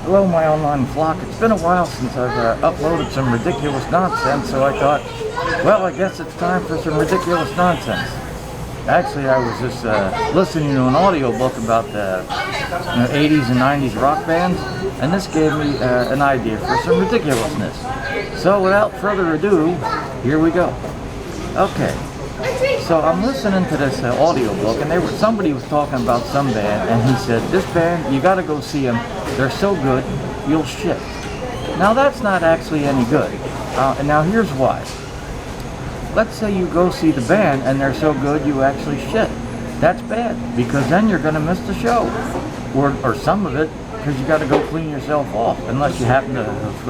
Hello, my online flock. It's been a while since I've uploaded some ridiculous nonsense, so I thought, well, I guess it's time for some ridiculous nonsense. Actually, I was just listening to an audiobook about the 80s and 90s rock bands, and this gave me an idea for some ridiculousness. So without further ado, here we go. Okay. So I'm listening to this audiobook, and somebody was talking about some band, and he said, this band, you gotta go see them. They're so good, you'll shit. Now that's not actually any good. And now here's why. Let's say you go see the band, and they're so good you actually shit. That's bad, because then you're gonna miss the show. Or some of it, because you gotta go clean yourself off, unless you happen to have,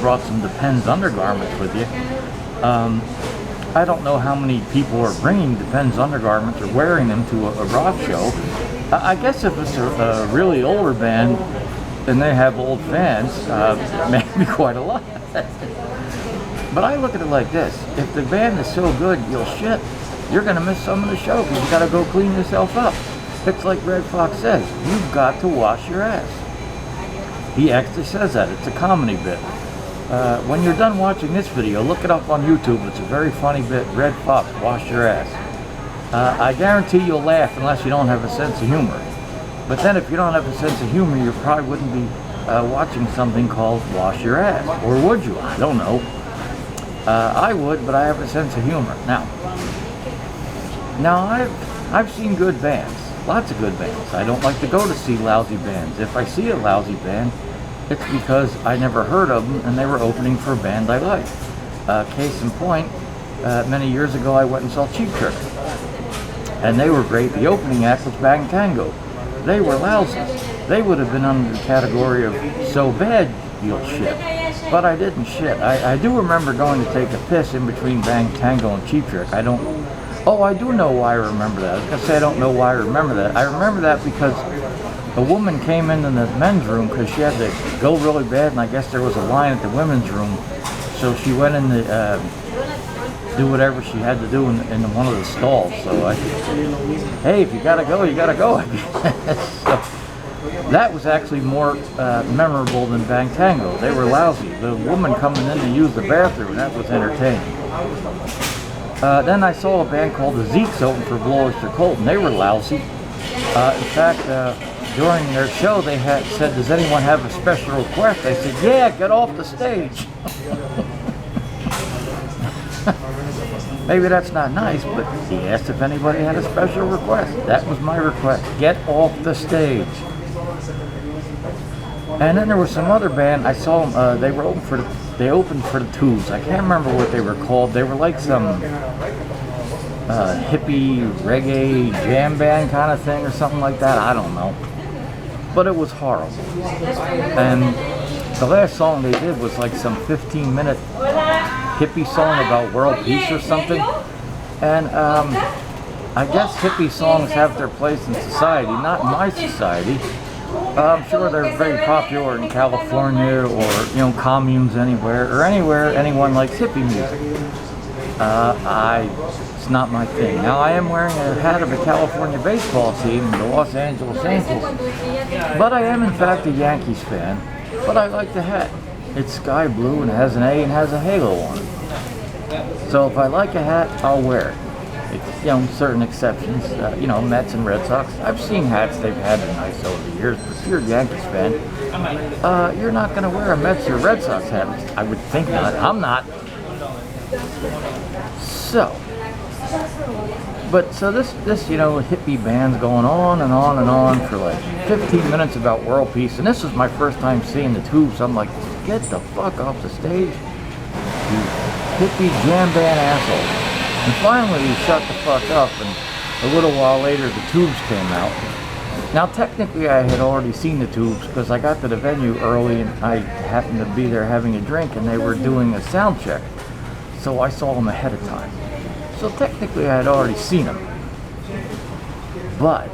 brought some Depends undergarments with you. I don't know how many people are bringing Depends undergarments or wearing them to a rock show. I guess if it's a really older band and they have old fans, maybe quite a lot. But I look at it like this. If the band is so good, you'll shit. You're going to miss some of the show because you got to go clean yourself up. It's like Red Fox says, you've got to wash your ass. He actually says that. It's a comedy bit. When you're done watching this video, look it up on YouTube. It's a very funny bit. Red Fox, wash your ass. I guarantee you'll laugh unless you don't have a sense of humor. But then if you don't have a sense of humor, you probably wouldn't be watching something called Wash Your Ass. Or would you? I don't know. I would, but I have a sense of humor. Now I've seen good bands. Lots of good bands. I don't like to go to see lousy bands. If I see a lousy band, it's because I never heard of them and they were opening for a band I like. Case in point, many years ago I went and saw Cheap Trick. And they were great. The opening act was Bang Tango. They were lousy. They would have been under the category of so bad you'll shit. But I didn't shit. I do remember going to take a piss in between Bang Tango and Cheap Trick. I do know why I remember that. I was going to say I don't know why I remember that. I remember that because a woman came into the men's room because she had to go really bad, and I guess there was a line at the women's room. So she went in to do whatever she had to do in one of the stalls. So hey, if you gotta go, you gotta go. So that was actually more memorable than Bang Tango. They were lousy. The woman coming in to use the bathroom, that was entertaining. Then I saw a band called the Zeeks open for Blue Oyster Cult, and they were lousy. In fact, during their show, they had said, does anyone have a special request? I said, yeah, get off the stage. Maybe that's not nice, but he asked if anybody had a special request. That was my request. Get off the stage. And then there was some other band. I saw them. They opened for the Tubes. I can't remember what they were called. They were like some hippie reggae jam band kind of thing or something like that. I don't know. But it was horrible. And the last song they did was like some 15-minute hippie song about world peace or something. And I guess hippie songs have their place in society, not in my society. I'm sure they're very popular in California or communes or anywhere anyone likes hippie music. It's not my thing. Now I am wearing a hat of a California baseball team, the Los Angeles Angels, but I am in fact a Yankees fan. But I like the hat. It's sky blue and has an A and has a halo on it. So if I like a hat, I'll wear it. It's, certain exceptions, Mets and Red Sox. I've seen hats they've had that are nice over the years, but if you're a Yankees fan, you're not going to wear a Mets or Red Sox hat. I would think not. I'm not. So this hippie band's going on and on and on for like 15 minutes about world peace, and this was my first time seeing the Tubes. I'm like, get the fuck off the stage, you hippie jam band asshole. And finally he shut the fuck up, and a little while later the Tubes came out. Now technically I had already seen the Tubes because I got to the venue early and I happened to be there having a drink and they were doing a sound check. So I saw them ahead of time. So technically I had already seen them. But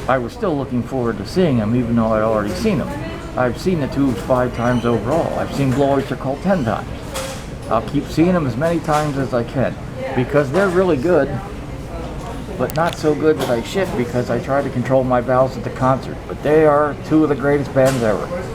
I was still looking forward to seeing them even though I'd already seen them. I've seen the Tubes 5 times overall. I've seen Blue Oyster Cult 10 times. I'll keep seeing them as many times as I can because they're really good, but not so good that I shit because I try to control my bowels at the concert. But they are 2 of the greatest bands ever.